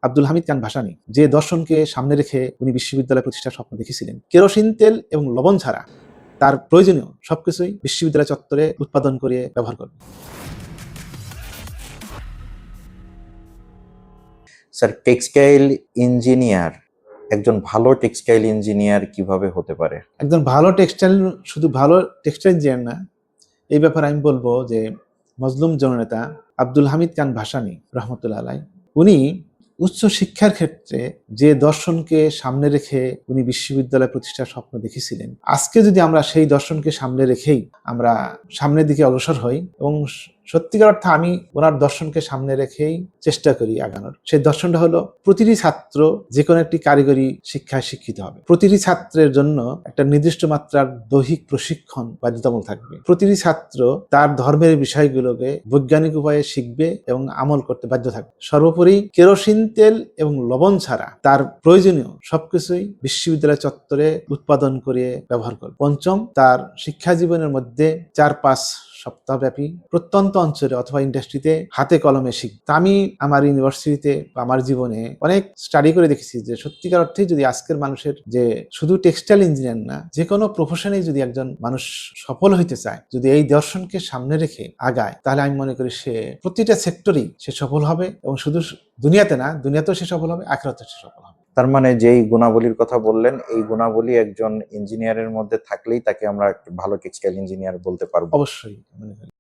আব্দুল হামিদ খান ভাসানী যে দর্শনকে সামনে রেখে উনি বিশ্ববিদ্যালয় প্রতিষ্ঠার স্বপ্ন দেখেছিলেন, কেরোসিন তেল এবং লবণ ছাড়া তার প্রয়োজনীয় সবকিছুই বিশ্ববিদ্যালয় চত্বরে উৎপাদন করে ব্যবহার করবে। স্যার, টেক্সটাইল ইঞ্জিনিয়ার, একজন ভালো টেক্সটাইল ইঞ্জিনিয়ার কিভাবে হতে পারে? একজন ভালো টেক্সটাইল, শুধু ভালো টেক্সটাইল ইঞ্জিনিয়ার না, এই ব্যাপারে আমি বলবো যে মজলুম জননেতা আব্দুল হামিদ খান ভাসানী রহমতুল্লাহ আলাই, উনি উচ্চ শিক্ষার ক্ষেত্রে যে দর্শনকে সামনে রেখে উনি বিশ্ববিদ্যালয় প্রতিষ্ঠার স্বপ্ন দেখেছিলেন, আজকে যদি আমরা সেই দর্শনকে সামনে রেখেই আমরা সামনের দিকে অগ্রসর হই এবং সত্যিকার অর্থে আমি ওনার দর্শনকে সামনে রেখেই চেষ্টা করি আগানোর, সেই দর্শনটা হলো প্রতিটি ছাত্র যে কোনো একটি কারিগরি শিক্ষায় শিক্ষিত হবে। প্রতিটি ছাত্রের জন্য একটা নির্দিষ্ট মাত্রার দৈহিক প্রশিক্ষণ বাধ্যতামূলক থাকবে। প্রতিটি ছাত্র তার ধর্মের বিষয়গুলোকে বৈজ্ঞানিক উপায়ে শিখবে এবং আমল করতে বাধ্য থাকবে। সর্বোপরি কেরোসিন তেল এবং লবণ ছাড়া তার প্রয়োজনীয় সবকিছুই বিশ্ববিদ্যালয় চত্বরে উৎপাদন করে ব্যবহার করবে। পঞ্চম, তার শিক্ষা জীবনের মধ্যে 4-5 সপ্তাহব্যাপী প্রত্যন্ত অঞ্চলে অথবা ইন্ডাস্ট্রিতে হাতে কলমে শিখবে। তা আমি আমার ইউনিভার্সিটিতে বা আমার জীবনে অনেক স্টাডি করে দেখেছি যে সত্যিকার অর্থে যদি আজকের মানুষের যে শুধু টেক্সটাইল ইঞ্জিনিয়ার না, যে কোনো প্রফেশনে যদি একজন মানুষ সফল হইতে চায়, যদি এই দর্শনকে সামনে রেখে আগায়, তাহলে আমি মনে করি সে প্রতিটা সেক্টরেই সে সফল হবে এবং শুধু দুনিয়াতে না, দুনিয়াতেও সে সফল হবে, আখিরাতেও সে সফল হবে। তার মানে যেই গুণাবলীর কথা বললেন, এই গুণাবলী একজন ইঞ্জিনিয়ারের মধ্যে থাকলেই তাকে আমরা একটা ভালো টেক্সটাইল ইঞ্জিনিয়ার বলতে পারবো। অবশ্যই মনে করি।